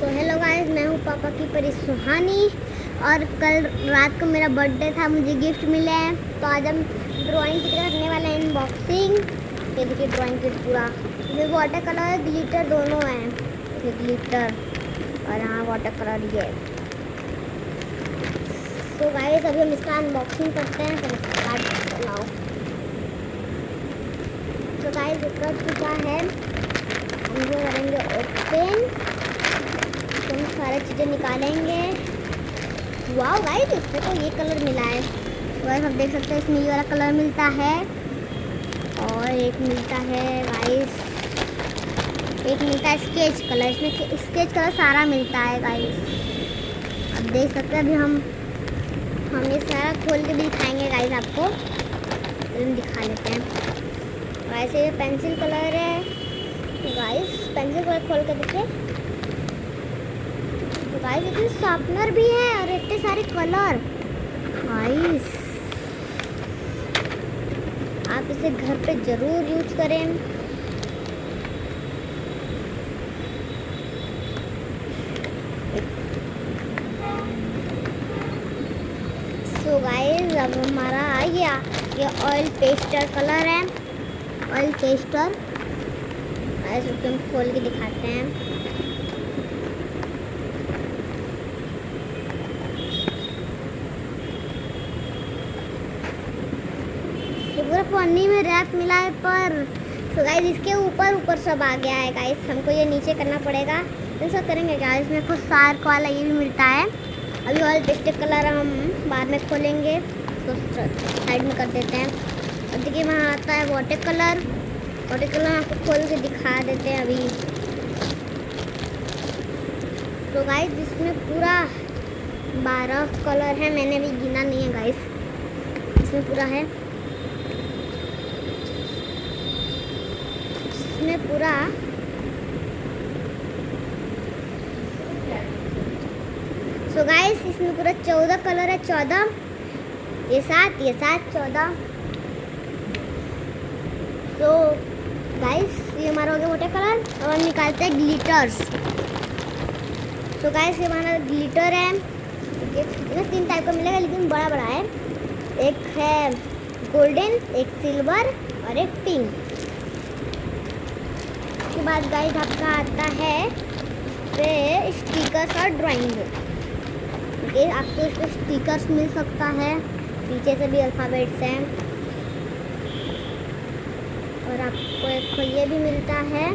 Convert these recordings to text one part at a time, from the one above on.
So hello guys, मैं हूँ पापा की परी सुहानी और कल रात को मेरा बर्थडे था, मुझे गिफ्ट मिले हैं। तो आज हम ड्राइंग किट करने वाले हैं अनबॉक्सिंग। ये देखिए ड्राइंग किट पूरा, इसमें वाटर कलर ग्लिटर दोनों हैं। ये ग्लिटर और यहाँ वाटर कलर ये। तो गाइस अभी हम इसका अनबॉक्सिंग करते हैं। तो स्टार्ट चलाओ। तो गाइस ये कर चुका है, हम जो करेंगे ओपन। तो हम सारी चीज़ें निकालेंगे। वाह गाइस, इसमें तो ये कलर मिला है। गाइस आप देख सकते हैं इसमें ये वाला कलर मिलता है और एक मिलता है गाइस, एक मिलता है स्केच कलर। इसमें स्केच कलर सारा मिलता है गाइस। आप देख सकते हैं। अभी हम ये सारा खोल के भी दिखाएंगे गाइस आपको। हम दिखा लेते हैं गाइस। ये पेंसिल कलर है गाइस, पेंसिल कलर खोल के देखिए। गाइस इसमें शार्पनर भी है और इतने सारे कलर। गाइस आप इसे घर पे जरूर यूज करें। सो गाइस अब हमारा आ गया ये ऑयल पेस्टर कलर है, ऑयल पेस्टर। ऐसे हम खोल के दिखाते हैं। पूरा पन्नी में रैप मिला है पर। तो गाइस इसके ऊपर सब आ गया है गाइस, हमको ये नीचे करना पड़ेगा। तो सब करेंगे गाइस। इसमें कुछ शार्क वाला ये भी मिलता है। अभी ऑयल पेस्टर कलर हम बाद में खोलेंगे, तो साइड में कर देते हैं। अब देखिए वहाँ आता है वाटर कलर। वाटर कलर आपको खोल के दिखा देते हैं अभी। तो गाइस इसमें पूरा 12 कलर है, मैंने भी गिना नहीं है गाइस। इसमें पूरा है, इसमें पूरा सो गाइस इसमें पूरा 14 कलर है। 14 ये 7 14। तो गाइस ये हमारा हो गया वाटर कलर। अब हम निकालते हैं ग्लिटर्स। तो गाइस ये हमारा ग्लिटर है। इसमें 3 टाइप का मिलेगा लेकिन बड़ा बड़ा है। एक है गोल्डन, एक सिल्वर और एक पिंक। उसके बाद गाइस आपका आता है पे स्टिकर्स और ड्राइंग बुक। ये आपको इसमें स्टिकर्स मिल सकता है, पीछे से भी अल्फ़ाबेट्स हैं। और आपको एक ये भी मिलता है,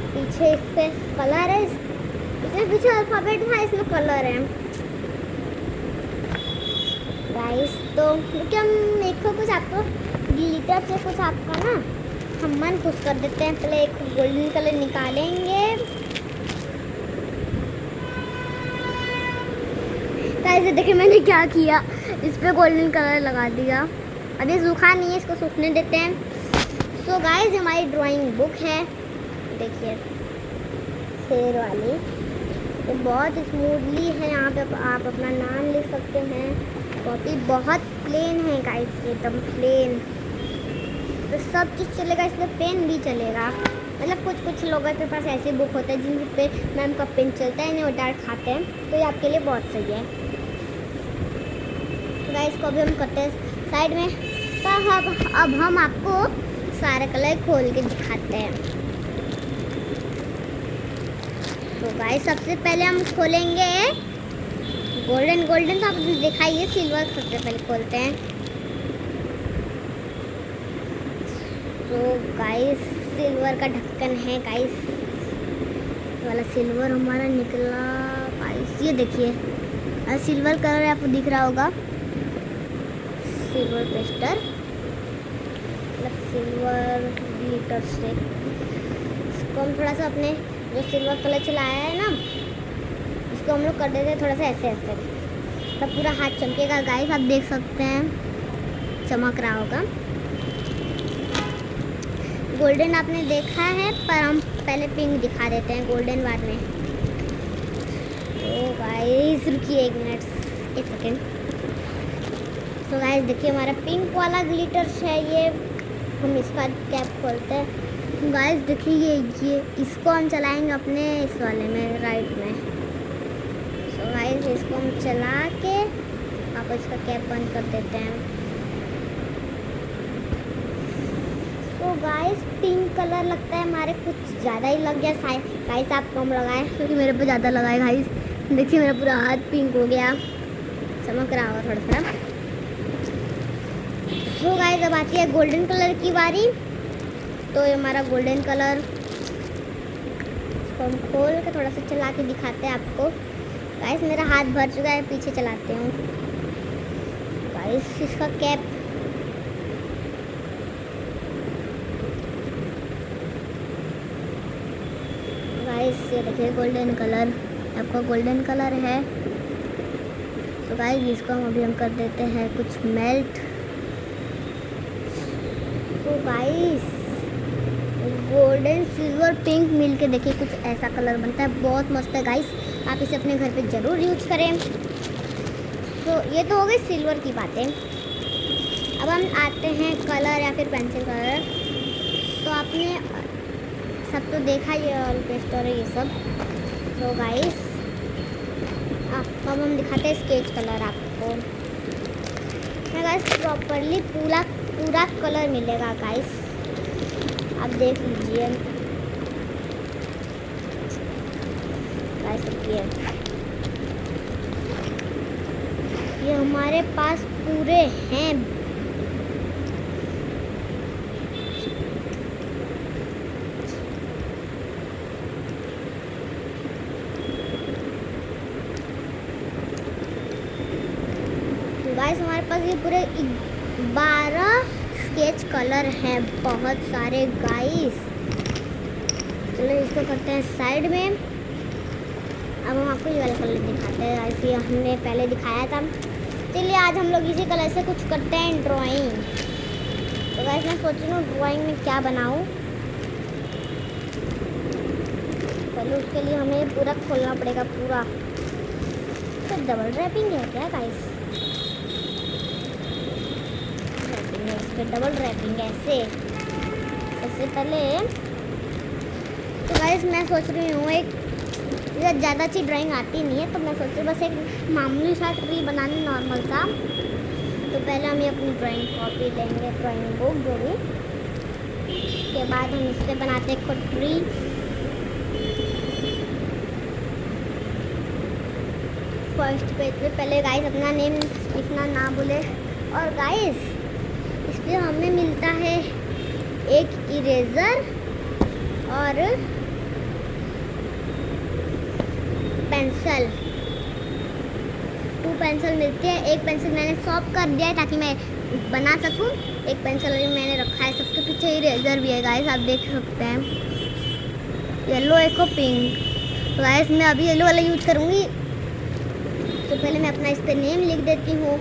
पीछे इस पे कलर है। इसमें पीछे अल्फ़ाबेट है, इसमें कलर है गाइस। तो क्या हम एक तो कुछ आपको ग्लिटर से कुछ आपका ना हम मन खुश कर देते हैं। पहले एक गोल्डन कलर निकालेंगे गाइस। देखिए मैंने क्या किया, इस पे गोल्डन कलर लगा दिया। अभी सूखा नहीं है, इसको सूखने देते हैं। सो गाइस हमारी ड्राइंग बुक है, देखिए शेर वाली। तो बहुत स्मूथली है, यहाँ पे आप अपना नाम लिख सकते हैं। कॉपी बहुत प्लेन है गाइस, एकदम प्लेन। तो सब चीज़ चलेगा, इसमें पेन भी चलेगा। मतलब कुछ लोगों के पास ऐसे बुक होते हैं जिन पे मैम का पेन चलता है, इन्हें वो डार्क खाते हैं। तो ये आपके लिए बहुत सही है। तो गाइस इसको अभी हम करते हैं साइड में। तो अब हम आपको सारे कलर खोल के दिखाते हैं। तो गाइस सबसे पहले हम खोलेंगे गोल्डन। तो आप दिखाइए, सिल्वर सबसे पहले खोलते हैं। तो गाइस सिल्वर का ढक्कन है गाइस, वाला सिल्वर हमारा निकला गाइस। ये देखिए सिल्वर कलर आपको दिख रहा होगा, सिल्वर पेस्टर मतलब सिल्वर ग्लिटर से। इसको हम थोड़ा सा अपने जो सिल्वर कलर चलाया है ना, इसको हम लोग कर देते हैं थोड़ा सा ऐसे ऐसे, तब पूरा हाथ चमकेगा गाइस। आप देख सकते हैं चमक रहा होगा। गोल्डन आपने देखा है, पर हम पहले पिंक दिखा देते हैं, गोल्डन बाद में। तो गाइस रुकिए एक मिनट, एक सेकेंड। तो गाइस देखिए हमारा पिंक वाला ग्लिटर्स है ये। हम इसका कैप खोलते हैं। गाइस देखिए ये इसको हम चलाएंगे अपने इस वाले में राइट में। सो गाइस इसको हम चला के आप इसका कैप बंद कर देते हैं। तो गाइस पिंक कलर लगता है हमारे कुछ ज़्यादा ही लग गया। गाइस आप कम लगाए क्योंकि मेरे पे ज़्यादा लगाए। गाइस देखिए मेरा पूरा हाथ पिंक हो गया, चमक रहा होगा थोड़ा सा। तो गाइस अब आती है गोल्डन कलर की बारी। तो ये हमारा गोल्डन कलर, इसको हम खोल के थोड़ा सा चला के दिखाते हैं आपको। गाइस मेरा हाथ भर चुका है, पीछे चलाते हूँ। गाइस इसका कैप, गाइस ये देखिए गोल्डन कलर, आपका गोल्डन कलर है। तो गाइस इसको हम अभी हम कर देते हैं कुछ मेल्ट। तो गाइस गोल्डन सिल्वर पिंक मिल के देखिए कुछ ऐसा कलर बनता है, बहुत मस्त है गाइस। आप इसे अपने घर पे ज़रूर यूज करें। तो ये तो हो गई सिल्वर की बातें। अब हम आते हैं कलर या फिर पेंसिल कलर। तो आपने सब तो देखा ये ऑयल पेस्टर है ये सब। तो गाइस अब हम दिखाते हैं स्केच कलर आपको। गाइस प्रॉपरली पूरा कलर मिलेगा गाइस, आप देख लीजिए। गाइस ये हमारे पास पूरे हैं। गाइस हमारे पास ये पूरे 12 स्केच कलर हैं, बहुत सारे गाइस। चलो इसको करते हैं साइड में। अब हम आपको ये वाला कलर दिखाते हैं गाइस, ये हमने पहले दिखाया था। चलिए आज हम लोग इसी कलर से कुछ करते हैं ड्राइंग। तो गाइस मैं सोच रही हूँ ड्राइंग में क्या बनाऊँ। पहले उसके लिए हमें पूरा खोलना पड़ेगा पूरा। तो डबल रैपिंग है क्या गाइस? डबल रैपिंग ऐसे सबसे पहले। तो गाइस मैं सोच रही हूँ एक ज़्यादा अच्छी ड्राइंग आती नहीं है, तो मैं सोच रही हूँ बस एक मामूली सा ट्री बनानी, नॉर्मल सा। तो पहले हम ये अपनी ड्राइंग कॉपी लेंगे, ड्राइंग बुक जो भी, उसके बाद हम इस पर बनाते हैं खुद ट्री। फर्स्ट पेज पे पहले गाइस अपना नेम लिखना ना भूले। और गाइस इसलिए हमें मिलता है एक इरेज़र और पेंसिल, 2 पेंसिल मिलती है। एक पेंसिल मैंने शॉर्प कर दिया है ताकि मैं बना सकूं। एक पेंसिल मैंने रखा है, सबके पीछे इरेज़र भी है गाइस, आप देख सकते हैं। येलो एक और पिंक। तो गाइस मैं अभी येलो वाला यूज करूँगी। तो पहले मैं अपना इस पर नेम लिख देती हूँ।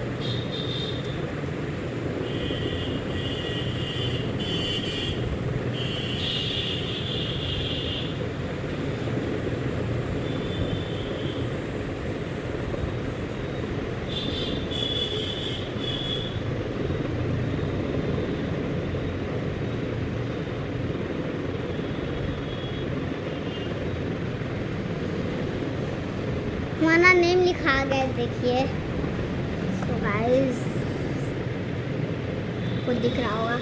हमारा नेम लिखा गया देखिए। तो गाइस कुछ दिख रहा होगा।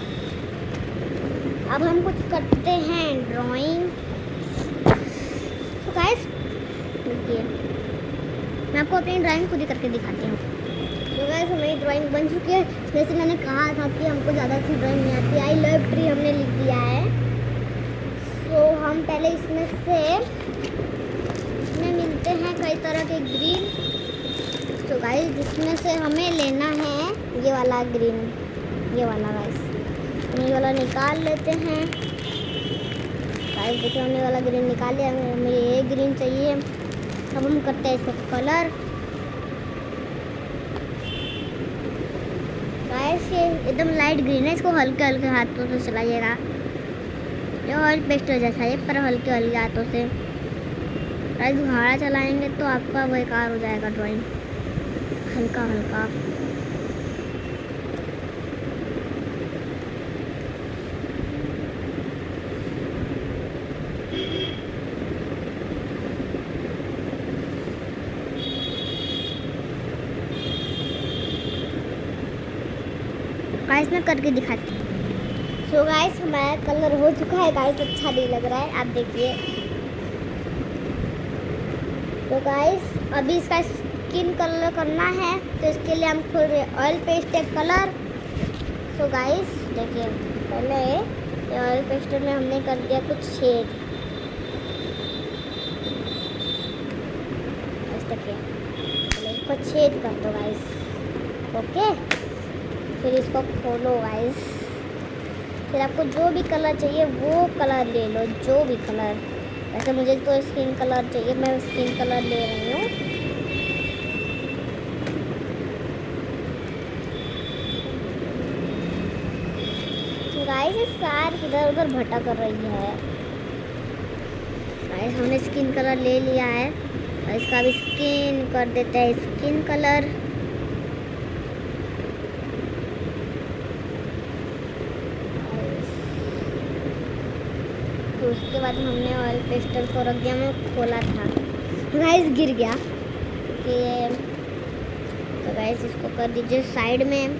अब हम कुछ करते हैं ड्राइंग। तो गाइस देखिए मैं आपको अपनी ड्राइंग खुद ही करके दिखाती हूँ। तो गाइस हमारी ड्राइंग बन चुकी है। जैसे मैंने कहा था कि हमको ज़्यादा अच्छी ड्राइंग नहीं आती। आई लव ट्री हमने लिख दिया है। तो हम पहले इसमें से मिलते हैं कई तरह के ग्रीन। तो गाइस जिसमें से हमें लेना है ये वाला ग्रीन, ये वाला गाइस हम ये वाला निकाल लेते हैं। गाइस देखिए हमने वाला ग्रीन निकाल लिया, हमें ये ग्रीन चाहिए। अब हम करते हैं इसका कलर। गाइस ये एकदम लाइट ग्रीन है, इसको हल्के हल्के हाथों से चलाइएगा। ये ऑयल पेस्टर जैसा है पर हल्के हल्के हाथों से। गाइस घाड़ा चलाएंगे तो आपका बेकार हो जाएगा ड्राइंग, हल्का हल्का। गाइस मैं करके दिखाती हूँ। सो गाइस हमारा कलर हो चुका है गाइस, अच्छा नहीं लग रहा है, आप देखिए। तो गाइस अभी इसका स्किन कलर करना है, तो इसके लिए हम खोल रहे oil pasted colour. So guys देखिए, पहले ये ऑयल पेस्टेड में हमने कर दिया कुछ छेद, देखिए इसको छेद कर दो गाइस। ओके, फिर इसको खोलो गाइस। फिर आपको जो भी कलर चाहिए वो कलर ले लो, जो भी कलर। वैसे मुझे तो स्किन कलर चाहिए, मैं स्किन कलर ले रही हूँ। गाइस ये सार इधर उधर भटक कर रही है। गाइस हमने स्किन कलर ले लिया है और इसका भी स्किन कर देते हैं स्किन कलर। तो उसके बाद हमने ऑयल पेस्टल को रख दिया, मैं खोला था गाइस, गिर गया कि। तो गाइस इसको कर दीजिए साइड में।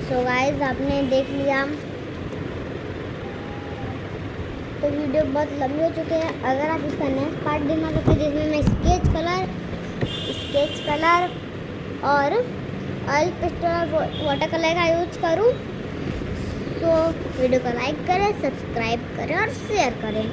सो गाइस आपने देख लिया, तो वीडियो बहुत लंबी हो चुकी है। अगर आप इसका नेक्स्ट पार्ट देखना चाहते हैं जिसमें मैं स्केच कलर और ऑयल पेस्टल और वाटर कलर का यूज करूँ, तो वीडियो को लाइक करें, सब्सक्राइब करें और शेयर करें।